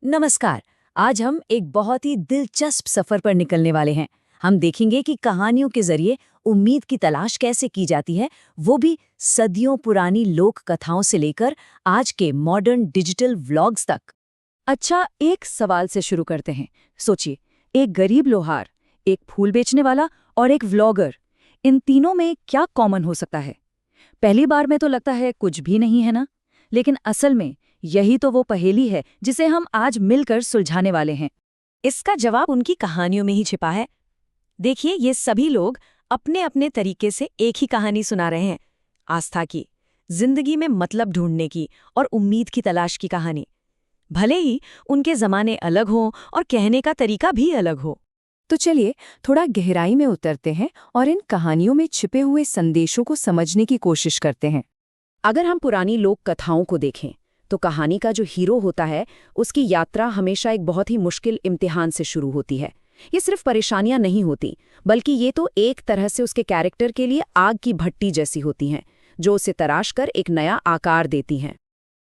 नमस्कार। आज हम एक बहुत ही दिलचस्प सफर पर निकलने वाले हैं। हम देखेंगे कि कहानियों के जरिए उम्मीद की तलाश कैसे की जाती है, वो भी सदियों पुरानी लोक कथाओं से लेकर आज के मॉडर्न डिजिटल व्लॉग्स तक। अच्छा, एक सवाल से शुरू करते हैं। सोचिए, एक गरीब लोहार, एक फूल बेचने वाला और एक व्लॉगर, इन तीनों में क्या कॉमन हो सकता है? पहली बार में तो लगता है कुछ भी नहीं है ना, लेकिन असल में यही तो वो पहेली है जिसे हम आज मिलकर सुलझाने वाले हैं। इसका जवाब उनकी कहानियों में ही छिपा है। देखिए, ये सभी लोग अपने अपने तरीके से एक ही कहानी सुना रहे हैं, आस्था की, जिंदगी में मतलब ढूंढने की और उम्मीद की तलाश की कहानी। भले ही उनके जमाने अलग हों और कहने का तरीका भी अलग हो। तो चलिए थोड़ा गहराई में उतरते हैं और इन कहानियों में छिपे हुए संदेशों को समझने की कोशिश करते हैं। अगर हम पुरानी लोक कथाओं को देखें तो कहानी का जो हीरो होता है, उसकी यात्रा हमेशा एक बहुत ही मुश्किल इम्तिहान से शुरू होती है। ये सिर्फ परेशानियां नहीं होती, बल्कि ये तो एक तरह से उसके कैरेक्टर के लिए आग की भट्टी जैसी होती हैं, जो उसे तराश कर एक नया आकार देती हैं।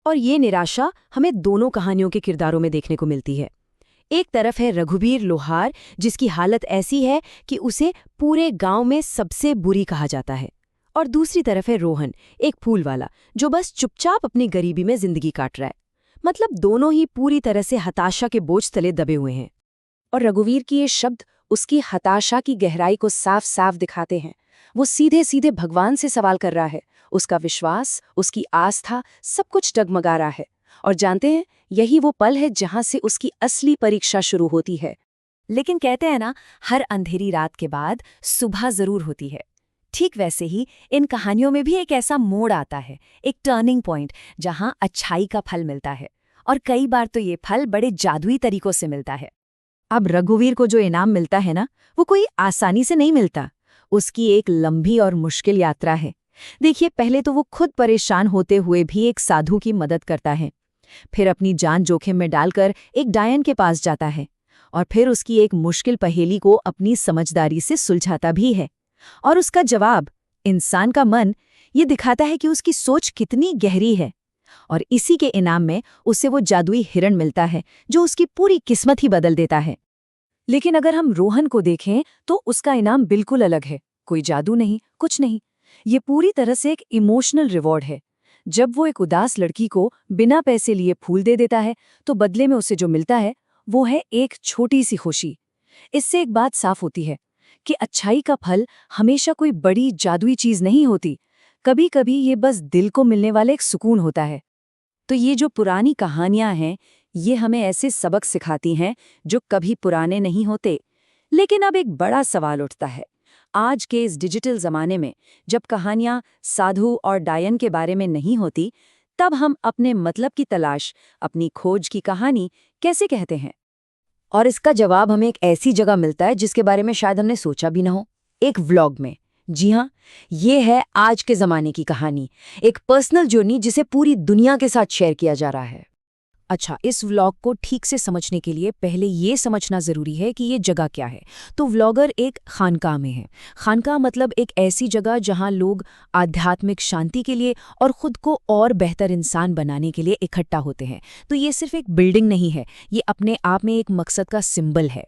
और ये निराशा हमें दोनों कहानियों के किरदारों में देखने को मिलती है। एक तरफ है रघुवीर लोहार, जिसकी हालत ऐसी है कि उसे पूरे गांव में सबसे बुरी कहा जाता है। और दूसरी तरफ है रोहन, एक फूल वाला, जो बस चुपचाप अपनी गरीबी में जिंदगी काट रहा है। मतलब दोनों ही पूरी तरह से हताशा के बोझ तले दबे हुए हैं। और रघुवीर की ये शब्द उसकी हताशा की गहराई को साफ साफ दिखाते हैं। वो सीधे सीधे भगवान से सवाल कर रहा है। उसका विश्वास, उसकी आस्था, सब कुछ डगमगा रहा है। और जानते हैं, यही वो पल है जहां से उसकी असली परीक्षा शुरू होती है। लेकिन कहते हैं ना, हर अंधेरी रात के बाद सुबह जरूर होती है। ठीक वैसे ही इन कहानियों में भी एक ऐसा मोड़ आता है, एक टर्निंग पॉइंट, जहां अच्छाई का फल मिलता है। और कई बार तो ये फल बड़े जादुई तरीकों से मिलता है। अब रघुवीर को जो इनाम मिलता है ना, वो कोई आसानी से नहीं मिलता। उसकी एक लंबी और मुश्किल यात्रा है। देखिए, पहले तो वो खुद परेशान होते हुए भी एक साधु की मदद करता है। फिर अपनी जान जोखिम में डालकर एक डायन के पास जाता है। और फिर उसकी एक मुश्किल पहेली को अपनी समझदारी से सुलझाता भी है। और उसका जवाब, इंसान का मन, ये दिखाता है कि उसकी सोच कितनी गहरी है। और इसी के इनाम में उसे वो जादुई हिरण मिलता है, जो उसकी पूरी किस्मत ही बदल देता है। लेकिन अगर हम रोहन को देखें तो उसका इनाम बिल्कुल अलग है। कोई जादू नहीं, कुछ नहीं। ये पूरी तरह से एक इमोशनल रिवॉर्ड है। जब वो एक उदास लड़की को बिना पैसे लिए फूल दे देता है, तो बदले में उसे जो मिलता है वो है एक छोटी सी खुशी। इससे एक बात साफ होती है कि अच्छाई का फल हमेशा कोई बड़ी जादुई चीज नहीं होती। कभी कभी ये बस दिल को मिलने वाला एक सुकून होता है। तो ये जो पुरानी कहानियां हैं, ये हमें ऐसे सबक सिखाती हैं जो कभी पुराने नहीं होते। लेकिन अब एक बड़ा सवाल उठता है। आज के इस डिजिटल जमाने में जब कहानियां साधु और डायन के बारे में नहीं होती, तब हम अपने मतलब की तलाश, अपनी खोज की कहानी कैसे कहते हैं? और इसका जवाब हमें एक ऐसी जगह मिलता है जिसके बारे में शायद हमने सोचा भी ना हो, एक व्लॉग में। जी हाँ, ये है आज के ज़माने की कहानी, एक पर्सनल जर्नी जिसे पूरी दुनिया के साथ शेयर किया जा रहा है। अच्छा, इस व्लॉग को ठीक से समझने के लिए पहले ये समझना ज़रूरी है कि ये जगह क्या है। तो व्लॉगर एक खानकाह में है। खानकाह मतलब एक ऐसी जगह जहाँ लोग आध्यात्मिक शांति के लिए और ख़ुद को और बेहतर इंसान बनाने के लिए इकट्ठा होते हैं। तो ये सिर्फ एक बिल्डिंग नहीं है, ये अपने आप में एक मकसद का सिंबल है।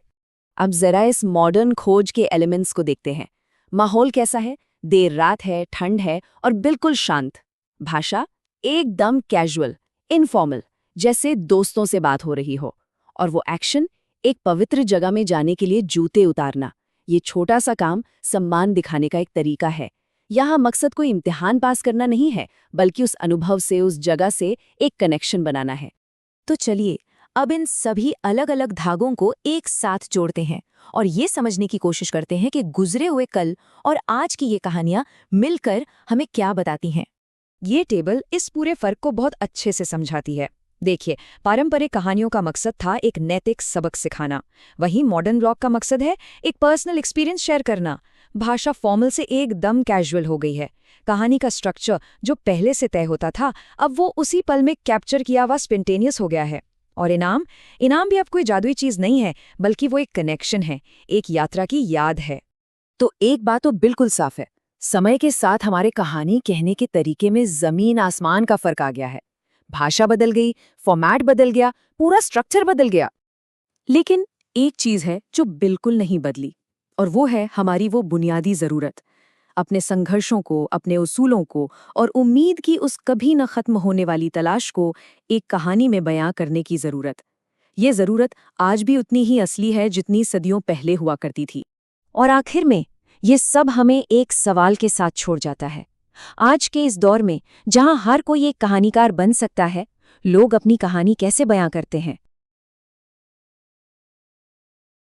अब ज़रा इस मॉडर्न खोज के एलिमेंट्स को देखते हैं। माहौल कैसा है? देर रात है, ठंड है और बिल्कुल शांत। भाषा एकदम कैजुअल, इनफॉर्मल, जैसे दोस्तों से बात हो रही हो। और वो एक्शन, एक पवित्र जगह में जाने के लिए जूते उतारना। ये छोटा सा काम सम्मान दिखाने का एक तरीका है। यहाँ मकसद कोई इम्तिहान पास करना नहीं है, बल्कि उस अनुभव से, उस जगह से एक कनेक्शन बनाना है। तो चलिए, अब इन सभी अलग अलग धागों को एक साथ जोड़ते हैं और ये समझने की कोशिश करते हैं कि गुजरे हुए कल और आज की ये कहानियां मिलकर हमें क्या बताती हैं। ये टेबल इस पूरे फर्क को बहुत अच्छे से समझाती है। देखिए, पारंपरिक कहानियों का मकसद था एक नैतिक सबक सिखाना। वहीं मॉडर्न ब्लॉग का मकसद है एक पर्सनल एक्सपीरियंस शेयर करना। भाषा फॉर्मल से एकदम कैजुअल हो गई है। कहानी का स्ट्रक्चर जो पहले से तय होता था, अब वो उसी पल में कैप्चर किया हुआ स्पॉन्टेनियस हो गया है। और इनाम इनाम भी अब कोई जादुई चीज नहीं है, बल्कि वो एक कनेक्शन है, एक यात्रा की याद है। तो एक बात तो बिल्कुल साफ है, समय के साथ हमारे कहानी कहने के तरीके में जमीन आसमान का फर्क आ गया है। भाषा बदल गई, फॉर्मेट बदल गया, पूरा स्ट्रक्चर बदल गया। लेकिन एक चीज है जो बिल्कुल नहीं बदली, और वो है हमारी वो बुनियादी जरूरत, अपने संघर्षों को, अपने उसूलों को और उम्मीद की उस कभी न खत्म होने वाली तलाश को एक कहानी में बयां करने की जरूरत। ये जरूरत आज भी उतनी ही असली है जितनी सदियों पहले हुआ करती थी। और आखिर में ये सब हमें एक सवाल के साथ छोड़ जाता है। आज के इस दौर में जहां हर कोई एक कहानीकार बन सकता है, लोग अपनी कहानी कैसे बयां करते हैं?